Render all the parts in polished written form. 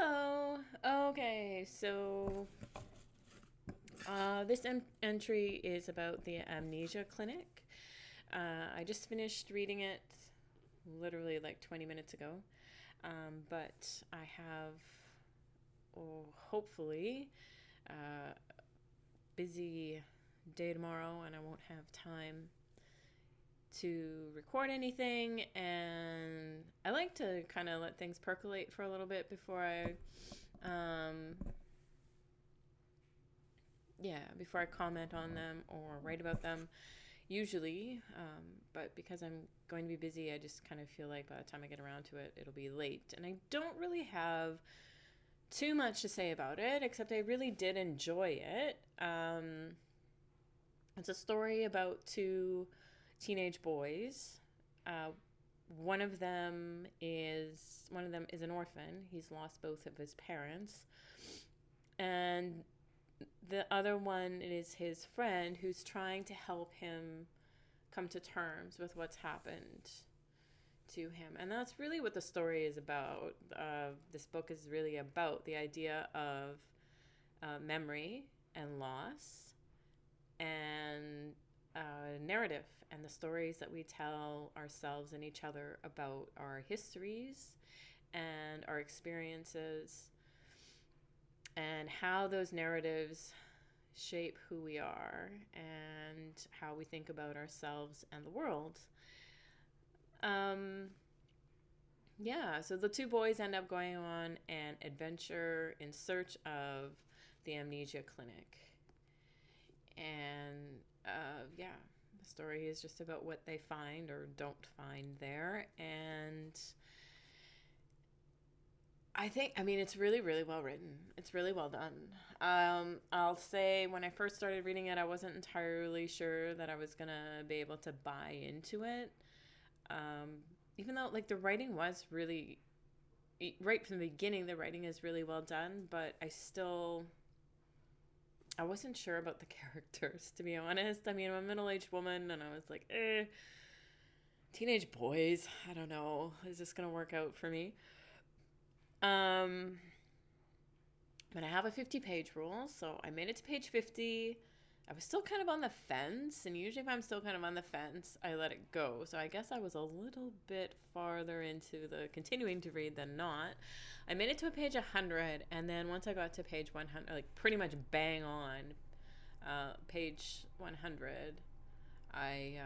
Hello. Okay, so this entry is about the Amnesia Clinic. I just finished reading it literally like 20 minutes ago, but I have, hopefully, uh, busy day tomorrow, and I won't have time to record anything. And I like to kind of let things percolate for a little bit before um, before I comment on them or write about them, usually. But because I'm going to be busy, I just kind of feel like by the time I get around to it, it'll be late. And I don't really have too much to say about it, except I really did enjoy it. It's a story about two teenage boys. Uh, one of them is an orphan. He's lost both of his parents, and the other one is his friend who's trying to help him come to terms with what's happened to him. And that's really what the story is about. This book is really about the idea of memory and loss and narrative and the stories that we tell ourselves and each other about our histories and our experiences, and how those narratives shape who we are and how we think about ourselves and the world. Um, so the two boys end up going on an adventure in search of the Amnesia Clinic. And the story is just about what they find or don't find there. And it's really, really well written. It's really well done. I'll say when I first started reading it, I wasn't entirely sure that I was going to be able to buy into it. Even though, like, the writing was really, right from the beginning, the writing is really well done, but I wasn't sure about the characters, to be honest. I mean, I'm a middle-aged woman, and I was like, teenage boys, I don't know. Is this going to work out for me? Um, but I have a 50-page rule, so I made it to page 50. I was still kind of on the fence, and usually if I'm still kind of on the fence, I let it go. So I guess I was a little bit farther into the continuing to read than not. I made it to a page 100, and then once I got to page 100, like pretty much bang on page 100, I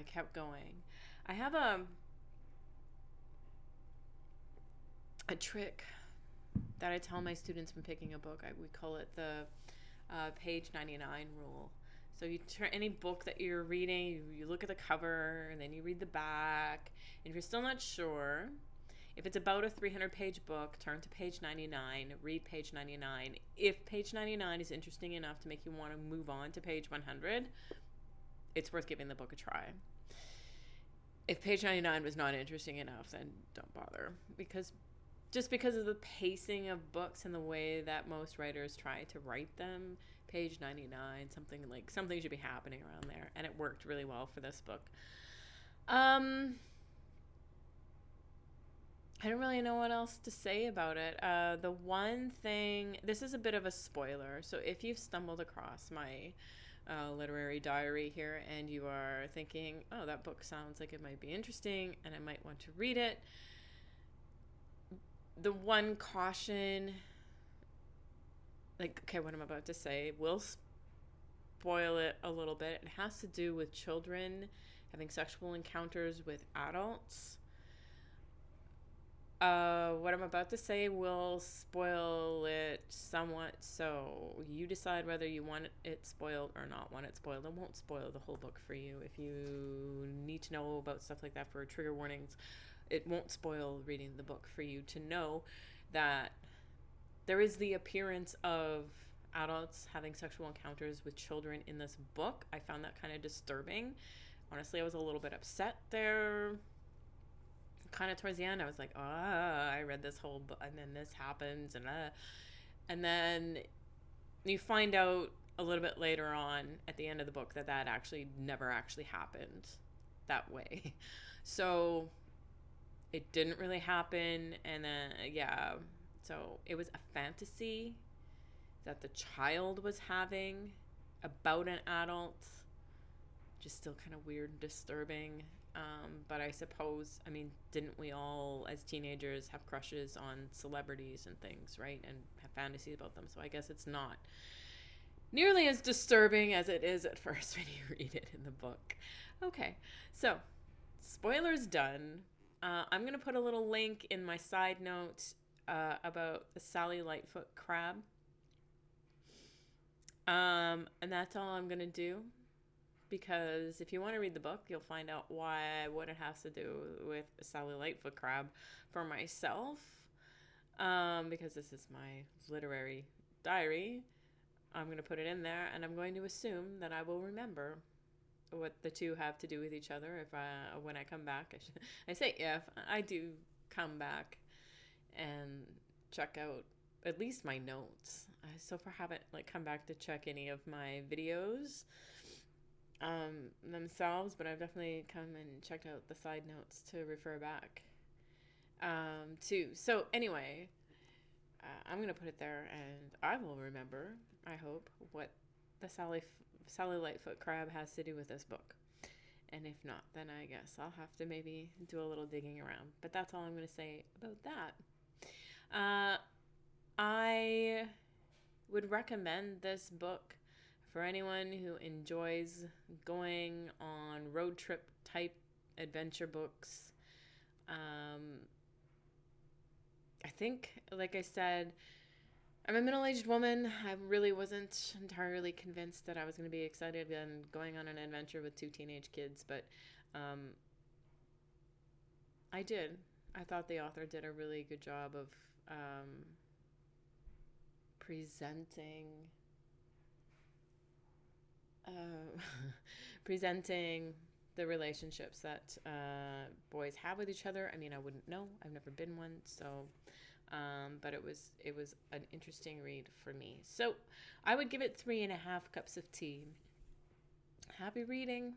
kept going. I have a trick that I tell my students when picking a book. We call it the page 99 rule. So you turn any book that you're reading, you look at the cover, and then you read the back. And if you're still not sure, if it's about a 300-page book, turn to page 99, read page 99. If page 99 is interesting enough to make you want to move on to page 100, it's worth giving the book a try. If page 99 was not interesting enough, then don't bother. Because of the pacing of books and the way that most writers try to write them, page 99, something should be happening around there. And it worked really well for this book. I don't really know what else to say about it. The one thing, this is a bit of a spoiler, so if you've stumbled across my literary diary here and you are thinking, oh, that book sounds like it might be interesting and I might want to read it, the one caution, what I'm about to say will spoil it a little bit. It has to do with children having sexual encounters with adults. What I'm about to say will spoil it somewhat, so you decide whether you want it spoiled or not want it spoiled. It won't spoil the whole book for you. If you need to know about stuff like that for trigger warnings, it won't spoil reading the book for you to know that there is the appearance of adults having sexual encounters with children in this book. I found that kind of disturbing. Honestly, I was a little bit upset there. Kind of towards the end, I was like, I read this whole book, and then this happens, and then you find out a little bit later on at the end of the book that actually never actually happened that way. So it didn't really happen. And then, yeah, so it was a fantasy that the child was having about an adult. Just still kind of weird and disturbing. But I suppose, I mean, didn't we all as teenagers have crushes on celebrities and things, right? And have fantasies about them. So I guess it's not nearly as disturbing as it is at first when you read it in the book. Okay, so spoilers done. I'm going to put a little link in my side note about the Sally Lightfoot crab. And that's all I'm going to do. Because if you want to read the book, you'll find out what it has to do with Sally Lightfoot crab for myself. Because this is my literary diary. I'm going to put it in there, and I'm going to assume that I will remember what the two have to do with each other when I come back. I say if I do come back and check out at least my notes. I so far haven't come back to check any of my videos themselves, but I've definitely come and checked out the side notes to refer back to. So anyway, I'm going to put it there, and I will remember, I hope, what the Sally Lightfoot crab has to do with this book. And if not, then I guess I'll have to maybe do a little digging around. But that's all I'm going to say about that. I would recommend this book for anyone who enjoys going on road trip type adventure books. I think, like I said, I'm a middle-aged woman. I really wasn't entirely convinced that I was going to be excited and going on an adventure with two teenage kids, but I did. I thought the author did a really good job of presenting presenting the relationships that boys have with each other. I mean, I wouldn't know. I've never been one, so but it was an interesting read for me. So I would give it 3.5 cups of tea. Happy reading.